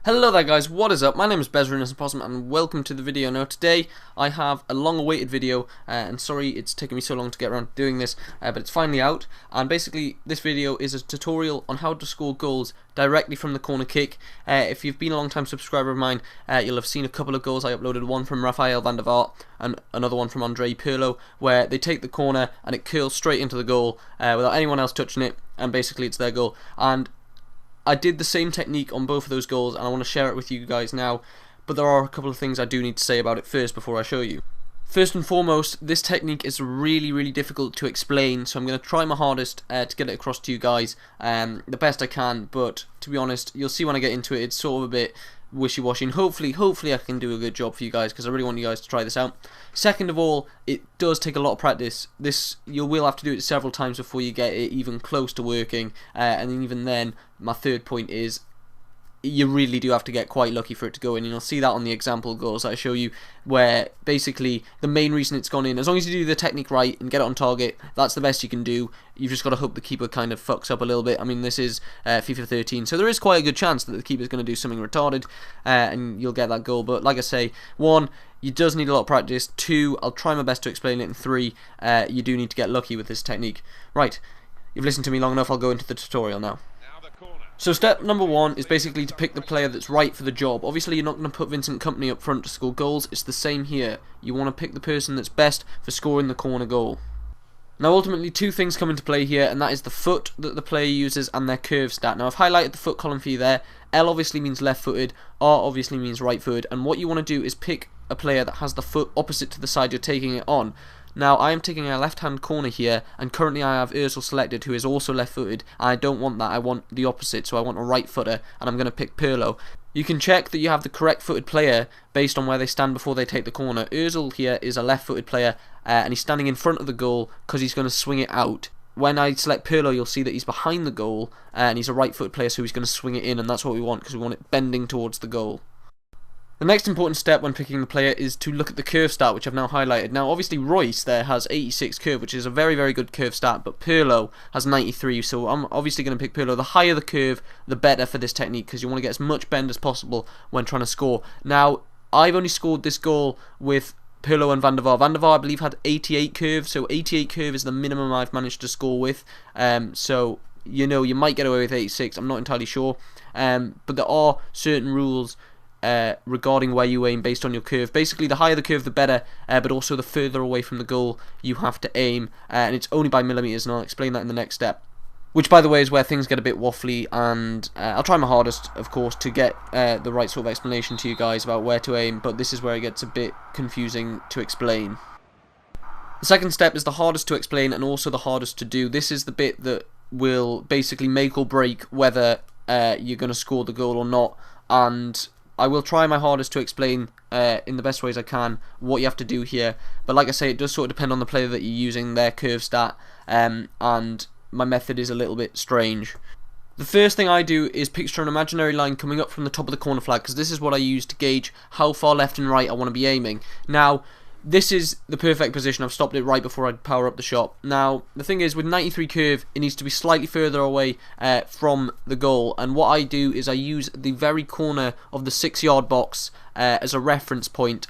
Hello there guys, what is up? My name is Possum and welcome to the video. Now today I have a long awaited video and sorry it's taken me so long to get around to doing this, but it's finally out. And basically this video is a tutorial on how to score goals directly from the corner kick. If you've been a long time subscriber of mine, you'll have seen a couple of goals I uploaded, one from Rafael van der Vaart and another one from Andre Pirlo, where they take the corner and it curls straight into the goal without anyone else touching it, and basically it's their goal. And I did the same technique on both of those goals and I want to share it with you guys now, but there are a couple of things I do need to say about it first before I show you. First and foremost, this technique is really difficult to explain, so I'm going to try my hardest to get it across to you guys the best I can, but to be honest, you'll see when I get into it, it's sort of a bit wishy-washy, and hopefully I can do a good job for you guys, because I really want you guys to try this out. Second of all, it does take a lot of practice. You will have to do it several times before you get it even close to working, and even then, my third point is you really do have to get quite lucky for it to go in, and you'll see that on the example goals that I show you, where basically the main reason it's gone in, as long as you do the technique right and get it on target, that's the best you can do. You've just got to hope the keeper kind of fucks up a little bit. I mean, this is FIFA 13, so there is quite a good chance that the keeper's going to do something retarded and you'll get that goal. But like I say, 1, you does need a lot of practice. 2, I'll try my best to explain it. And 3, you do need to get lucky with this technique. Right, you've listened to me long enough, I'll go into the tutorial now. So step number 1 is basically to pick the player that's right for the job. Obviously you're not going to put Vincent Kompany up front to score goals, it's the same here. You want to pick the person that's best for scoring the corner goal. Now ultimately 2 things come into play here, and that is the foot that the player uses and their curve stat. Now I've highlighted the foot column for you there. L obviously means left footed, R obviously means right footed, and what you want to do is pick a player that has the foot opposite to the side you're taking it on. Now I am taking a left hand corner here, and currently I have Ozil selected, who is also left footed, and I don't want that, I want the opposite, so I want a right footer, and I'm going to pick Pirlo. You can check that you have the correct footed player based on where they stand before they take the corner. Ozil here is a left footed player, and he's standing in front of the goal because he's going to swing it out. When I select Pirlo, you'll see that he's behind the goal, and he's a right footed player, so he's going to swing it in, and that's what we want, because we want it bending towards the goal. The next important step when picking the player is to look at the curve stat, which I've now highlighted. Now obviously Royce there has 86 curve, which is a very good curve stat, but Pirlo has 93, so I'm obviously going to pick Pirlo. The higher the curve, the better for this technique, because you want to get as much bend as possible when trying to score. Now I've only scored this goal with Pirlo and Van der Vaart. Van der Vaart, I believe, had 88 curve, so 88 curve is the minimum I've managed to score with. So you know, you might get away with 86, I'm not entirely sure, but there are certain rules regarding where you aim based on your curve. Basically the higher the curve the better, but also the further away from the goal you have to aim, and it's only by millimeters, and I'll explain that in the next step, which by the way is where things get a bit waffly, and I'll try my hardest of course to get the right sort of explanation to you guys about where to aim, but this is where it gets a bit confusing to explain. The second step is the hardest to explain and also the hardest to do. This is the bit that will basically make or break whether you're going to score the goal or not, and I will try my hardest to explain in the best ways I can what you have to do here, but like I say, it does sort of depend on the player that you're using, their curve stat, and my method is a little bit strange. The first thing I do is picture an imaginary line coming up from the top of the corner flag, because this is what I use to gauge how far left and right I want to be aiming. Now this is the perfect position. I've stopped it right before I power up the shot. Now the thing is, with 93 curve it needs to be slightly further away from the goal, and what I do is I use the very corner of the 6-yard box as a reference point.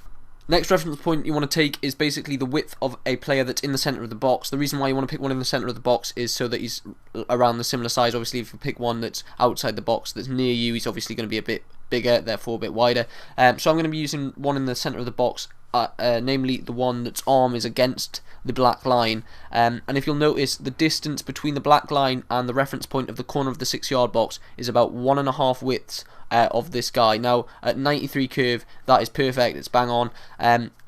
Next reference point you want to take is basically the width of a player that's in the centre of the box. The reason why you want to pick one in the centre of the box is so that he's around the similar size. Obviously if you pick one that's outside the box that's near you, he's obviously going to be a bit bigger, therefore a bit wider. So I'm going to be using one in the centre of the box, namely the one that's arm is against the black line, and if you'll notice, the distance between the black line and the reference point of the corner of the 6-yard box is about 1.5 widths of this guy. Now at 93 curve that is perfect, it's bang on.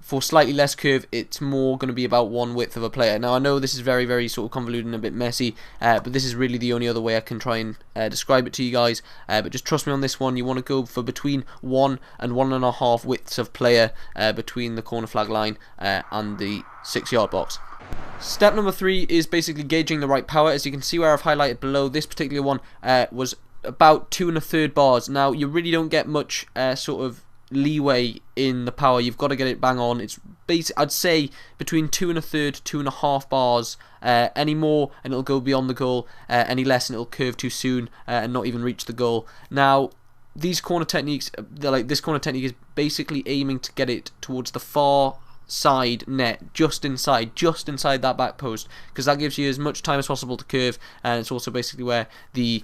For slightly less curve it's more going to be about 1 width of a player. Now I know this is very sort of convoluted and a bit messy, but this is really the only other way I can try and describe it to you guys, but just trust me on this one. You want to go for between 1 and 1.5 widths of player between the corner flag line and the 6-yard box. Step number 3 is basically gauging the right power. As you can see where I've highlighted below, this particular one was about 2 1/3 bars. Now you really don't get much sort of leeway in the power. You've got to get it bang on. It's I'd say between 2 1/3, 2.5 bars. Any more and it'll go beyond the goal, any less and it'll curve too soon and not even reach the goal. Now these corner techniques, this corner technique is basically aiming to get it towards the far side net, just inside that back post, because that gives you as much time as possible to curve, and it's also basically where the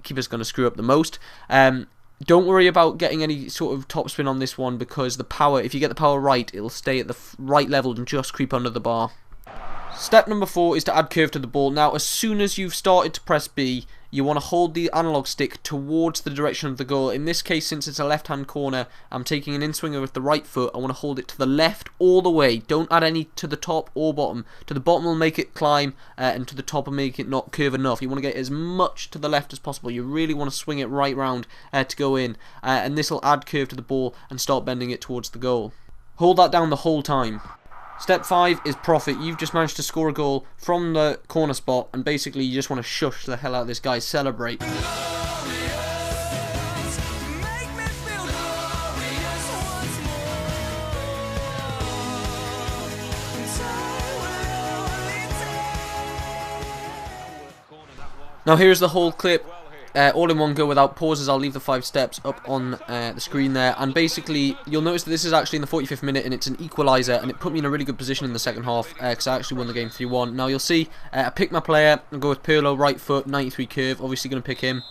keeper's going to screw up the most. Don't worry about getting any sort of topspin on this one, because the power, if you get the power right, it'll stay at the right level and just creep under the bar. Step number 4 is to add curve to the ball. Now, as soon as you've started to press B, you want to hold the analog stick towards the direction of the goal. In this case, since it's a left-hand corner, I'm taking an in-swinger with the right foot. I want to hold it to the left all the way. Don't add any to the top or bottom. To the bottom will make it climb, and to the top will make it not curve enough. You want to get as much to the left as possible. You really want to swing it right round to go in, and this will add curve to the ball and start bending it towards the goal. Hold that down the whole time. Step 5 is profit. You've just managed to score a goal from the corner spot, and basically you just want to shush the hell out of this guy, celebrate. Now here's the whole clip. All in one go without pauses. I'll leave the 5 steps up on the screen there, and basically you'll notice that this is actually in the 45th minute and it's an equaliser, and it put me in a really good position in the second half because I actually won the game 3-1. Now you'll see I pick my player and go with Pirlo, right foot, 93 curve, obviously going to pick him.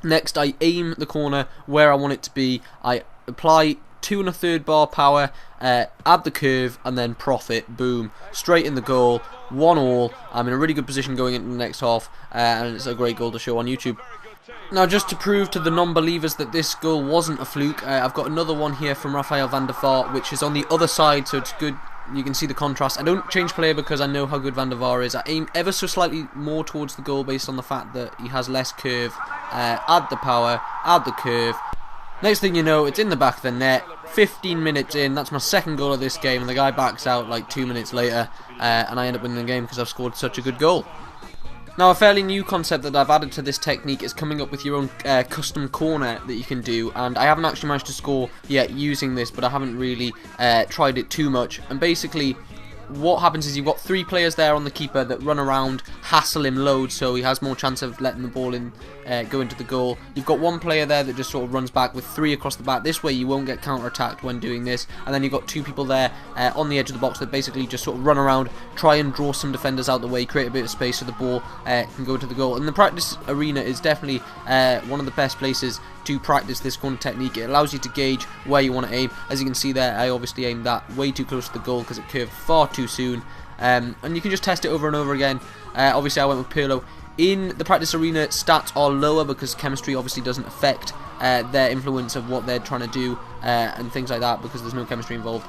Next I aim the corner where I want it to be, I apply 2 1/3 bar power, add the curve, and then profit, boom, straight in the goal, 1-1. I'm in a really good position going into the next half, and it's a great goal to show on YouTube. Now, just to prove to the non-believers that this goal wasn't a fluke, I've got another one here from Rafael van der Vaart, which is on the other side, so it's good. You can see the contrast. I don't change player because I know how good Van der Vaart is. I aim ever so slightly more towards the goal based on the fact that he has less curve. Add the power, add the curve. Next thing you know, it's in the back of the net. 15 minutes in, that's my second goal of this game, and the guy backs out like 2 minutes later, and I end up winning the game because I've scored such a good goal. Now, a fairly new concept that I've added to this technique is coming up with your own custom corner that you can do, and I haven't actually managed to score yet using this, but I haven't really tried it too much. And basically what happens is you've got 3 players there on the keeper that run around, hassle him loads, so he has more chance of letting the ball in, go into the goal. You've got 1 player there that just sort of runs back with 3 across the back. This way you won't get counter-attacked when doing this. And then you've got 2 people there on the edge of the box that basically just sort of run around, try and draw some defenders out the way, create a bit of space so the ball can go into the goal. And the practice arena is definitely one of the best places to practice this corner technique. It allows you to gauge where you want to aim. As you can see there, I obviously aimed that way too close to the goal because it curved far too soon. And you can just test it over and over again. Obviously I went with Pirlo. In the practice arena, stats are lower because chemistry obviously doesn't affect their influence of what they're trying to do and things like that, because there's no chemistry involved.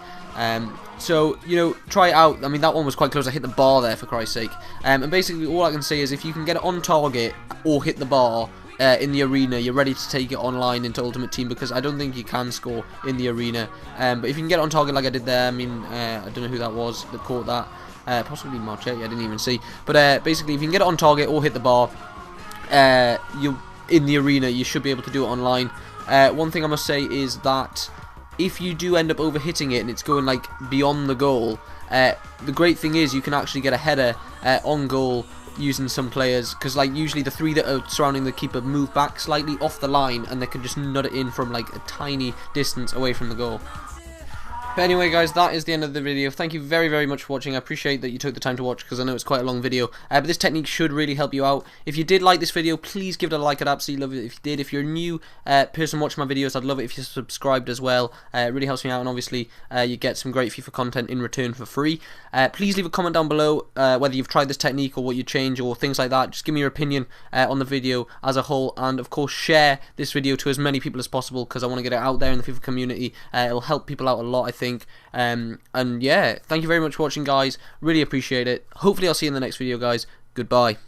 So, you know, try it out. I mean, that one was quite close. I hit the bar there, for Christ's sake. And basically all I can say is if you can get it on target or hit the bar in the arena, you're ready to take it online into Ultimate Team, because I don't think you can score in the arena. But if you can get it on target like I did there, I mean, I don't know who that was that caught that. Possibly Marchetti, I didn't even see. But basically, if you can get it on target or hit the bar, in the arena, you should be able to do it online. One thing I must say is that if you do end up overhitting it and it's going like beyond the goal, the great thing is you can actually get a header on goal using some players, because like usually the 3 that are surrounding the keeper move back slightly off the line and they can just nut it in from like a tiny distance away from the goal. But anyway guys, that is the end of the video. Thank you very, very much for watching. I appreciate that you took the time to watch, because I know it's quite a long video. But this technique should really help you out. If you did like this video, please give it a like. I'd absolutely love it if you did. If you're a new person watching my videos, I'd love it if you subscribed as well. It really helps me out, and obviously you get some great FIFA content in return for free. Please leave a comment down below whether you've tried this technique or what you'd change or things like that. Just give me your opinion on the video as a whole, and of course share this video to as many people as possible, because I want to get it out there in the FIFA community. It'll help people out a lot, I think. And yeah, thank you very much for watching guys, really appreciate it. Hopefully I'll see you in the next video guys. Goodbye.